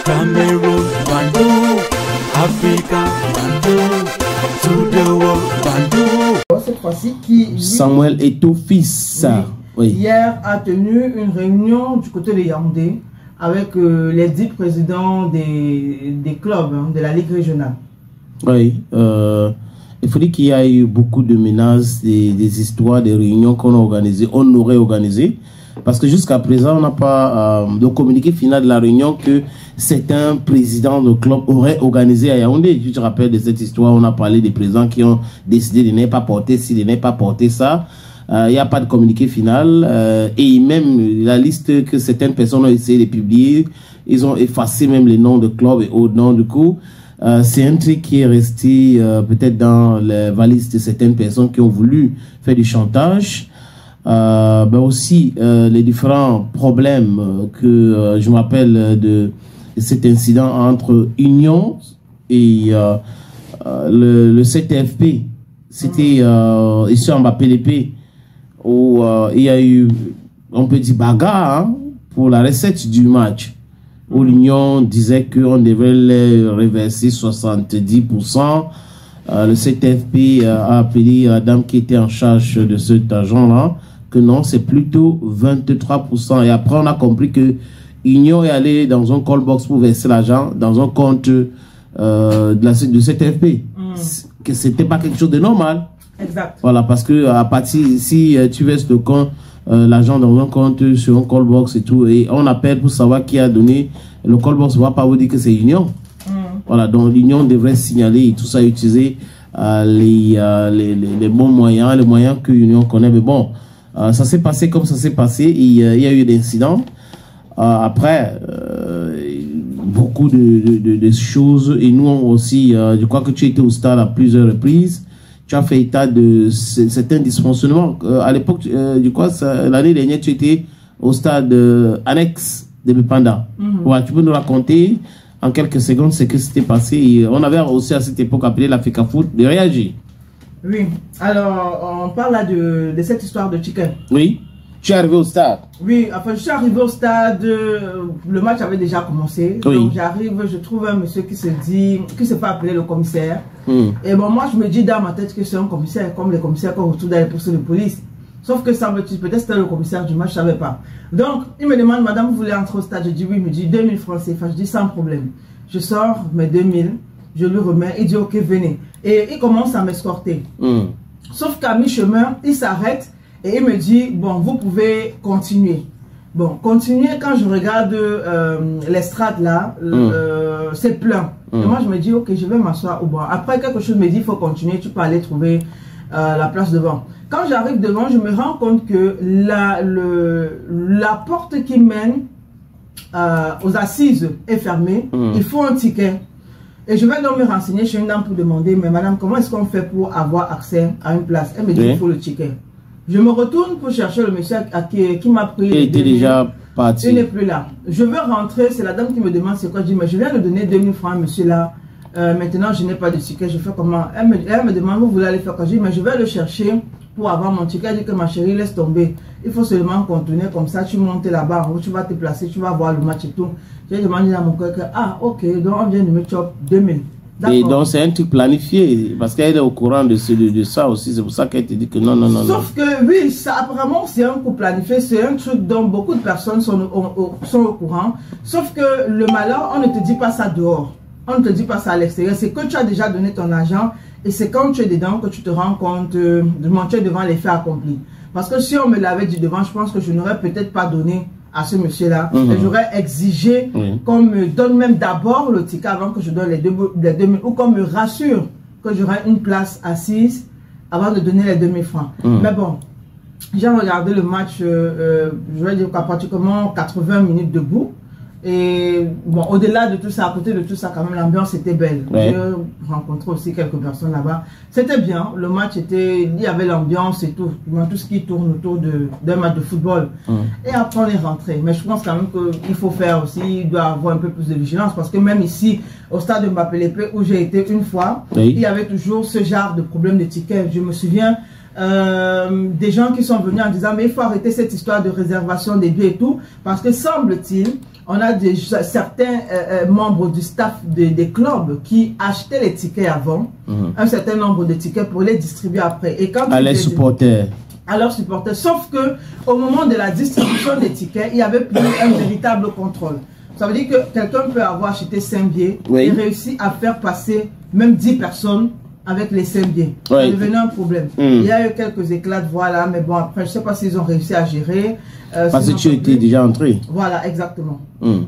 Cameroon, Bandou, Africa, Bandou, to the world, Bandou. Cette fois-ci, qui Samuel Eto'o-Fils, oui. Hier a tenu une réunion du côté de Yaoundé avec les 10 présidents des clubs de la Ligue régionale. Oui, il faut dire qu'il y a eu beaucoup de menaces, des histoires, des réunions qu'on a organisées, on aurait organisées. Parce que jusqu'à présent, on n'a pas de communiqué final de la réunion que certains présidents de club auraient organisé à Yaoundé. Tu te rappelles de cette histoire, on a parlé des présidents qui ont décidé de ne pas porter ci, de ne pas porter ça. Il n'y a pas de communiqué final. Et même la liste que certaines personnes ont essayé de publier, ils ont effacé même les noms de clubs et autres noms. Du coup, c'est un truc qui est resté peut-être dans les valises de certaines personnes qui ont voulu faire du chantage. Mais aussi les différents problèmes que je m'appelle de cet incident entre Union et le CTFP. C'était ici en PLP où il y a eu, on peut dire, bagarre hein, pour la recette du match. Où l'Union disait qu'on devait les reverser 70%. Le CTFP a appelé la dame qui était en charge de cet argent-là que non, c'est plutôt 23%. Et après, on a compris que Union est allé dans un call box pour verser l'argent dans un compte de CTFP. Que c'était pas quelque chose de normal. Exact. Voilà, parce que à partir, si tu verses le compte, l'argent dans un compte sur un call box et tout, et on appelle pour savoir qui a donné, le call box ne va pas vous dire que c'est Union. Voilà, donc l'Union devrait signaler et tout ça, utiliser les bons moyens, les moyens que l'Union connaît. Mais bon, ça s'est passé comme ça s'est passé. Il y a eu des incidents. Après, beaucoup de choses. Et nous aussi, je crois que tu étais au stade à plusieurs reprises. Tu as fait état de certains dysfonctionnements. À l'époque, je crois l'année dernière, tu étais au stade annexe de Bepanda. Ouais, tu peux nous raconter en quelques secondes ce que s'était passé. Et on avait aussi à cette époque appelé la FECAFOOT de réagir. Oui, alors on parle là de cette histoire de chicken. Oui, tu es arrivé au stade. Oui, enfin je suis arrivé au stade, le match avait déjà commencé. Oui. Donc j'arrive, je trouve un monsieur qui se dit, qui se fait appeler le commissaire. Et bon, moi je me dis dans ma tête que c'est un commissaire, comme les commissaires qu'on retrouve dans les postes de police. Sauf que semble-t-il, peut-être c'était le commissaire du match, je ne savais pas. Donc il me demande, madame, vous voulez entrer au stade? Je dis oui, il me dit 2000 francs CFA. Je dis sans problème. Je sors mes 2000, je lui remets, il dit ok, venez. Et il commence à m'escorter. Sauf qu'à mi-chemin, il s'arrête et il me dit, bon, vous pouvez continuer. Bon, continuer, quand je regarde l'estrade là, c'est plein. Et moi, je me dis, ok, je vais m'asseoir au banc. Après, quelque chose me dit, il faut continuer, tu peux aller trouver la place devant. Quand j'arrive devant, je me rends compte que la porte qui mène aux assises est fermée. Il faut un ticket. Et je vais donc me renseigner chez une dame pour demander, mais madame, comment est-ce qu'on fait pour avoir accès à une place? Elle me dit, il faut le ticket. Je me retourne pour chercher le monsieur qui m'a pris. Il était déjà parti. Il n'est plus là. Je veux rentrer, c'est la dame qui me demande c'est quoi. Je dis, mais je viens de donner 2000 francs à monsieur là. Maintenant, je n'ai pas de ticket. Je fais comment? Elle me demande, vous voulez aller faire quoi? Je dis, mais je vais le chercher pour avoir mon ticket. Elle dit que ma chérie, laisse tomber. Il faut seulement contourner comme ça. Tu montes là-bas, tu vas te placer, tu vas voir le match et tout. J'ai demandé à mon coeur que, ah, ok, donc on vient de me choper 2000. Et donc c'est un truc planifié, parce qu'elle est au courant de ça aussi, c'est pour ça qu'elle te dit que non, non, non. Sauf que oui, ça, apparemment c'est un coup planifié, c'est un truc dont beaucoup de personnes sont au courant. Sauf que le malheur, on ne te dit pas ça dehors, on ne te dit pas ça à l'extérieur, c'est que tu as déjà donné ton argent et c'est quand tu es dedans que tu te rends compte de monter devant les faits accomplis. Parce que si on me l'avait dit devant, je pense que je n'aurais peut-être pas donné à ce monsieur-là. J'aurais exigé qu'on me donne même d'abord le ticket avant que je donne les 2000 ou qu'on me rassure que j'aurai une place assise avant de donner les 2000 francs. Mais bon, j'ai regardé le match, je vais dire pratiquement 80 minutes debout. Et bon, au-delà de tout ça, à côté de tout ça, quand même, l'ambiance était belle. J'ai rencontré aussi quelques personnes là-bas. C'était bien. Le match était, il y avait l'ambiance et tout. Tout ce qui tourne autour d'un match de football. Et après, on est rentré. Mais je pense quand même qu'il faut faire aussi, il doit avoir un peu plus de vigilance. Parce que même ici, au stade de Mbapelepe, où j'ai été une fois, il y avait toujours ce genre de problème de tickets. Je me souviens, des gens qui sont venus en disant mais il faut arrêter cette histoire de réservation des billets et tout, parce que semble-t-il on a certains membres du staff des clubs qui achetaient les tickets avant, un certain nombre de tickets pour les distribuer après. Et quand à les supporters. À leurs supporters. Sauf que au moment de la distribution des tickets, il n'y avait plus un véritable contrôle. Ça veut dire que quelqu'un peut avoir acheté 5 billets et réussi à faire passer même 10 personnes avec les 5 billets. Ça devenait un problème. Il y a eu quelques éclats de voix là, mais bon, après, je ne sais pas s'ils ont réussi à gérer. Parce que tu étais déjà entré. Voilà, exactement. Ouais.